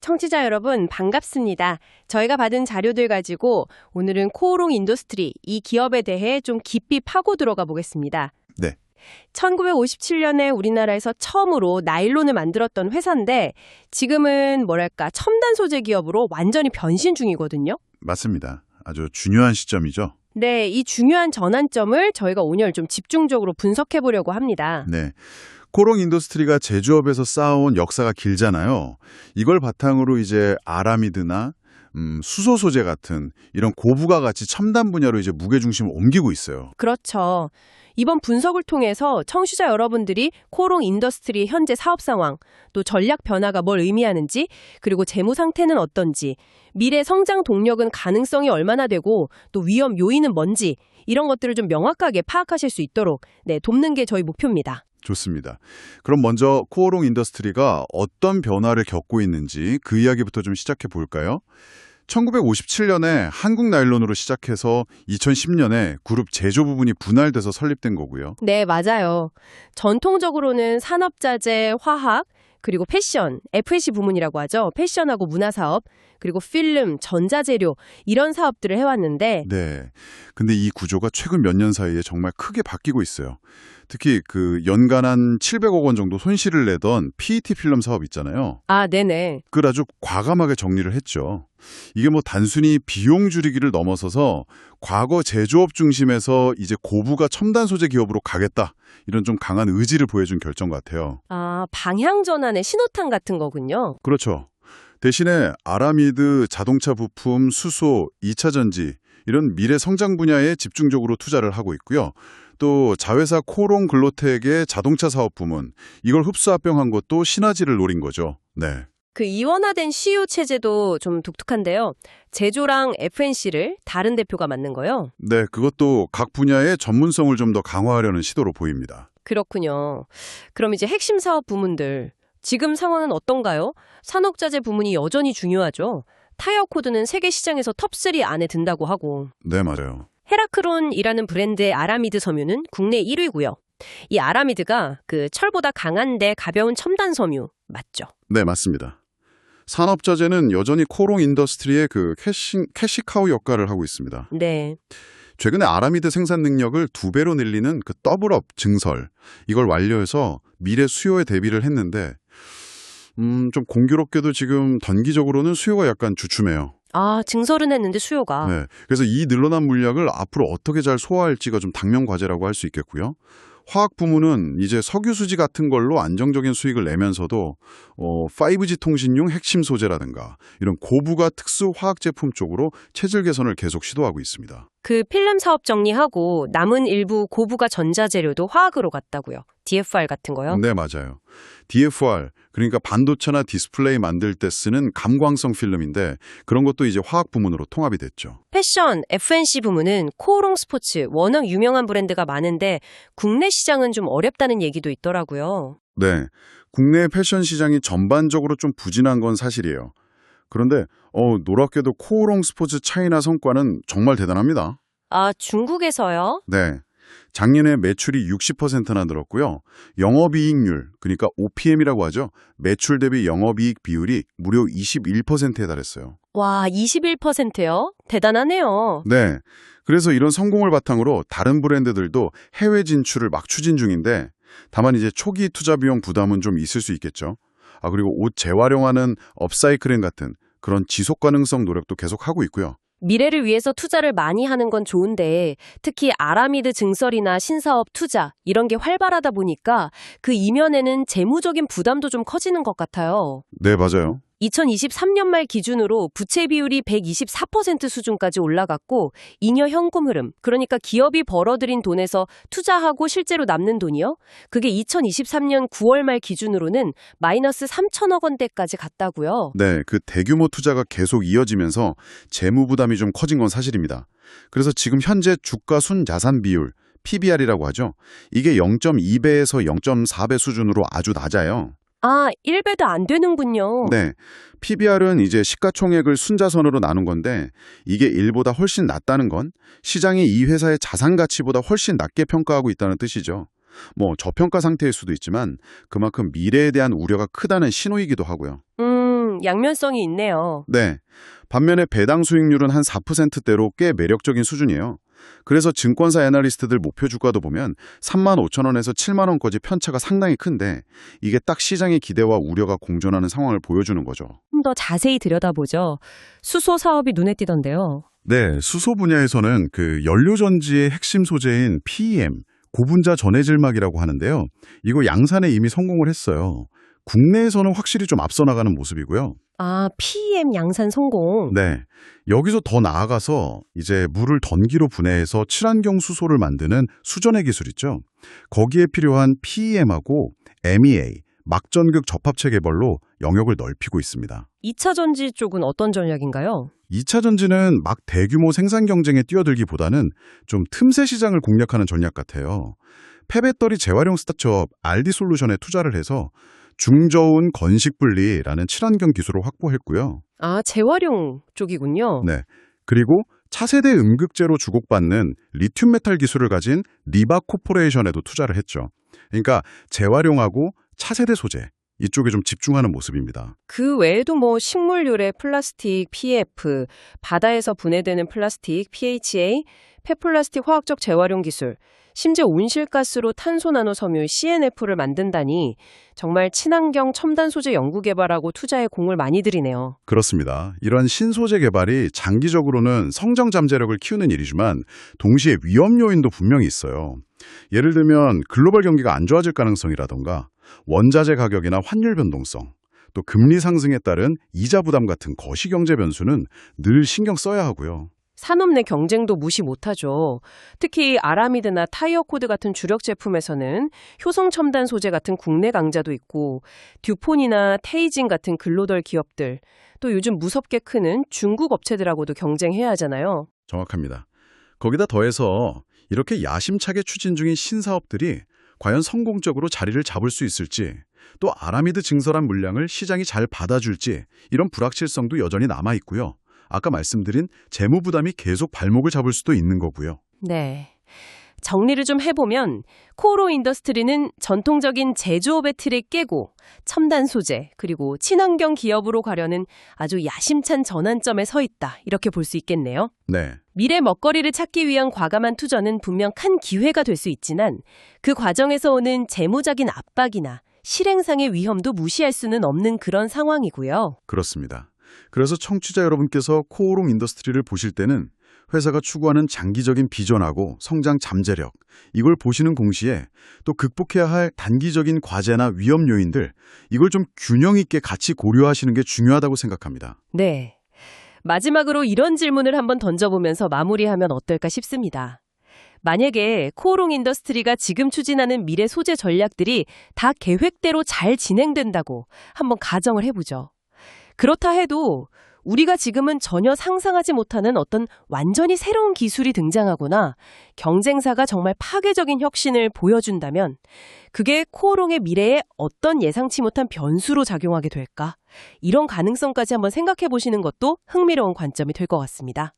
청취자 여러분 반갑습니다. 저희가 받은 자료들 가지고 오늘은 코오롱 인더스트리, 이 기업에 대해 좀 깊이 파고 들어가 보겠습니다. 네. 1957년에 우리나라에서 처음으로 나일론을 만들었던 회사인데 지금은 첨단 소재 기업으로 완전히 변신 중이거든요. 맞습니다. 아주 중요한 시점이죠. 네, 이 중요한 전환점을 저희가 오늘 좀 집중적으로 분석해 보려고 합니다. 네. 코오롱 인더스트리가 제조업에서 쌓아온 역사가 길잖아요. 이걸 바탕으로 이제 아라미드나 수소 소재 같은 이런 고부가 가치 첨단 분야로 이제 무게중심을 옮기고 있어요. 그렇죠. 이번 분석을 통해서 청취자 여러분들이 코오롱 인더스트리의 현재 사업 상황, 또 전략 변화가 뭘 의미하는지, 그리고 재무 상태는 어떤지, 미래 성장 동력은 가능성이 얼마나 되고 또 위험 요인은 뭔지 이런 것들을 좀 명확하게 파악하실 수 있도록 돕는 게 저희 목표입니다. 좋습니다. 그럼 먼저 코오롱 인더스트리가 어떤 변화를 겪고 있는지 그 이야기부터 좀 시작해 볼까요? 1957년에 한국 나일론으로 시작해서 2010년에 그룹 제조 부분이 분할돼서 설립된 거고요. 네, 맞아요. 전통적으로는 산업자재, 화학, 그리고 패션, F&C 부문이라고 하죠. 패션하고 문화사업, 그리고 필름, 전자재료 이런 사업들을 해왔는데 네. 근데 이 구조가 최근 몇 년 사이에 정말 크게 바뀌고 있어요. 특히 그 연간 한 700억 원 정도 손실을 내던 PET 필름 사업 있잖아요. 아, 네네. 그걸 아주 과감하게 정리를 했죠. 이게 뭐 단순히 비용 줄이기를 넘어서서 과거 제조업 중심에서 이제 고부가 첨단 소재 기업으로 가겠다. 이런 좀 강한 의지를 보여준 결정 같아요. 아, 방향 전환의 신호탄 같은 거군요. 그렇죠. 대신에 아라미드, 자동차 부품, 수소, 2차 전지 이런 미래 성장 분야에 집중적으로 투자를 하고 있고요. 또 자회사 코오롱 글로텍의 자동차 사업 부문, 이걸 흡수 합병한 것도 시너지를 노린 거죠. 네. 그 이원화된 CU 체제도 좀 독특한데요. 제조랑 F&C를 다른 대표가 맡는 거요. 네, 그것도 각 분야의 전문성을 좀 더 강화하려는 시도로 보입니다. 그렇군요. 그럼 이제 핵심 사업 부문들, 지금 상황은 어떤가요? 산업자재 부문이 여전히 중요하죠. 타이어 코드는 세계 시장에서 톱3 안에 든다고 하고. 네, 맞아요. 헤라크론이라는 브랜드의 아라미드 섬유는 국내 1위고요. 이 아라미드가 그 철보다 강한데 가벼운 첨단 섬유 맞죠? 네, 맞습니다. 산업자재는 여전히 코오롱 인더스트리의 그 캐시카우 역할을 하고 있습니다. 네. 최근에 아라미드 생산 능력을 2배로 늘리는 그 더블업 증설, 이걸 완료해서 미래 수요에 대비를 했는데 좀 공교롭게도 지금 단기적으로는 수요가 약간 주춤해요. 아, 증설은 했는데 수요가. 네, 그래서 이 늘어난 물량을 앞으로 어떻게 잘 소화할지가 좀 당면 과제라고 할 수 있겠고요. 화학 부문은 이제 석유 수지 같은 걸로 안정적인 수익을 내면서도 5G 통신용 핵심 소재라든가 이런 고부가 특수 화학 제품 쪽으로 체질 개선을 계속 시도하고 있습니다. 그 필름 사업 정리하고 남은 일부 고부가 전자재료도 화학으로 갔다고요. DFR 같은 거요? 네, 맞아요. DFR, 그러니까 반도체나 디스플레이 만들 때 쓰는 감광성 필름인데 그런 것도 이제 화학 부문으로 통합이 됐죠. 패션, F&C 부문은 코오롱 스포츠, 워낙 유명한 브랜드가 많은데 국내 시장은 좀 어렵다는 얘기도 있더라고요. 네, 국내 패션 시장이 전반적으로 좀 부진한 건 사실이에요. 그런데 놀랍게도 코오롱 스포츠 차이나 성과는 정말 대단합니다. 아, 중국에서요? 네. 작년에 매출이 60%나 늘었고요. 영업이익률, 그러니까 OPM이라고 하죠. 매출 대비 영업이익 비율이 무려 21%에 달했어요. 와, 21%요? 대단하네요. 네. 그래서 이런 성공을 바탕으로 다른 브랜드들도 해외 진출을 막 추진 중인데 다만 이제 초기 투자 비용 부담은 좀 있을 수 있겠죠. 그리고 옷 재활용하는 업사이클링 같은 그런 지속 가능성 노력도 계속하고 있고요. 미래를 위해서 투자를 많이 하는 건 좋은데 특히 아라미드 증설이나 신사업 투자 이런 게 활발하다 보니까 그 이면에는 재무적인 부담도 좀 커지는 것 같아요. 네, 맞아요. 2023년 말 기준으로 부채 비율이 124% 수준까지 올라갔고 잉여 현금 흐름, 그러니까 기업이 벌어들인 돈에서 투자하고 실제로 남는 돈이요. 그게 2023년 9월 말 기준으로는 마이너스 3천억 원대까지 갔다고요. 네, 그 대규모 투자가 계속 이어지면서 재무 부담이 좀 커진 건 사실입니다. 그래서 지금 현재 주가 순자산 비율, PBR이라고 하죠. 이게 0.2배에서 0.4배 수준으로 아주 낮아요. 아, 1배도 안 되는군요. 네, PBR은 이제 시가총액을 순자선으로 나눈 건데 이게 1보다 훨씬 낮다는 건 시장이 이 회사의 자산 가치보다 훨씬 낮게 평가하고 있다는 뜻이죠. 뭐 저평가 상태일 수도 있지만 그만큼 미래에 대한 우려가 크다는 신호이기도 하고요. 양면성이 있네요. 네. 반면에 배당 수익률은 한 4%대로 꽤 매력적인 수준이에요. 그래서 증권사 애널리스트들 목표 주가도 보면 35,000원에서 7만 원까지 편차가 상당히 큰데 이게 딱 시장의 기대와 우려가 공존하는 상황을 보여주는 거죠. 좀 더 자세히 들여다보죠. 수소 사업이 눈에 띄던데요. 네, 수소 분야에서는 그 연료전지의 핵심 소재인 PEM, 고분자 전해질막이라고 하는데요. 이거 양산에 이미 성공을 했어요. 국내에서는 확실히 좀 앞서 나가는 모습이고요. 아, PEM 양산 성공. 네, 여기서 더 나아가서 이제 물을 던기로 분해해서 친환경 수소를 만드는 수전해 기술 있죠. 거기에 필요한 PEM하고 MEA, 막전극 접합체 개발로 영역을 넓히고 있습니다. 2차 전지 쪽은 어떤 전략인가요? 2차 전지는 막 대규모 생산 경쟁에 뛰어들기보다는 좀 틈새 시장을 공략하는 전략 같아요. 폐배터리 재활용 스타트업 RD솔루션에 투자를 해서 중저온 건식분리라는 친환경 기술을 확보했고요. 아, 재활용 쪽이군요. 네. 그리고 차세대 음극재로 주목받는 리튬 메탈 기술을 가진 리바 코퍼레이션에도 투자를 했죠. 그러니까 재활용하고 차세대 소재 이쪽에 좀 집중하는 모습입니다. 그 외에도 뭐 식물유래 플라스틱 PF, 바다에서 분해되는 플라스틱 PHA, 폐플라스틱 화학적 재활용 기술, 심지어 온실가스로 탄소 나노 섬유 CNF를 만든다니 정말 친환경 첨단 소재 연구 개발하고 투자에 공을 많이 들이네요. 그렇습니다. 이런 신소재 개발이 장기적으로는 성장 잠재력을 키우는 일이지만 동시에 위험 요인도 분명히 있어요. 예를 들면 글로벌 경기가 안 좋아질 가능성이라던가 원자재 가격이나 환율 변동성, 또 금리 상승에 따른 이자 부담 같은 거시경제 변수는 늘 신경 써야 하고요. 산업 내 경쟁도 무시 못하죠. 특히 아라미드나 타이어 코드 같은 주력 제품에서는 효성 첨단 소재 같은 국내 강자도 있고 듀폰이나 테이진 같은 글로벌 기업들, 또 요즘 무섭게 크는 중국 업체들하고도 경쟁해야 하잖아요. 정확합니다. 거기다 더해서 이렇게 야심차게 추진 중인 신사업들이 과연 성공적으로 자리를 잡을 수 있을지, 또 아라미드 증설한 물량을 시장이 잘 받아줄지 이런 불확실성도 여전히 남아있고요. 아까 말씀드린 재무 부담이 계속 발목을 잡을 수도 있는 거고요. 네. 정리를 좀 해보면 코오롱 인더스트리는 전통적인 제조업의 틀을 깨고 첨단 소재 그리고 친환경 기업으로 가려는 아주 야심찬 전환점에 서 있다. 이렇게 볼 수 있겠네요. 네. 미래 먹거리를 찾기 위한 과감한 투자는 분명 큰 기회가 될 수 있지만 그 과정에서 오는 재무적인 압박이나 실행상의 위험도 무시할 수는 없는 그런 상황이고요. 그렇습니다. 그래서 청취자 여러분께서 코오롱 인더스트리를 보실 때는 회사가 추구하는 장기적인 비전하고 성장 잠재력, 이걸 보시는 동시에 또 극복해야 할 단기적인 과제나 위험 요인들, 이걸 좀 균형 있게 같이 고려하시는 게 중요하다고 생각합니다. 네. 마지막으로 이런 질문을 한번 던져보면서 마무리하면 어떨까 싶습니다. 만약에 코오롱 인더스트리가 지금 추진하는 미래 소재 전략들이 다 계획대로 잘 진행된다고 한번 가정을 해보죠. 그렇다 해도 우리가 지금은 전혀 상상하지 못하는 어떤 완전히 새로운 기술이 등장하거나 경쟁사가 정말 파괴적인 혁신을 보여준다면 그게 코오롱의 미래에 어떤 예상치 못한 변수로 작용하게 될까? 이런 가능성까지 한번 생각해 보시는 것도 흥미로운 관점이 될 것 같습니다.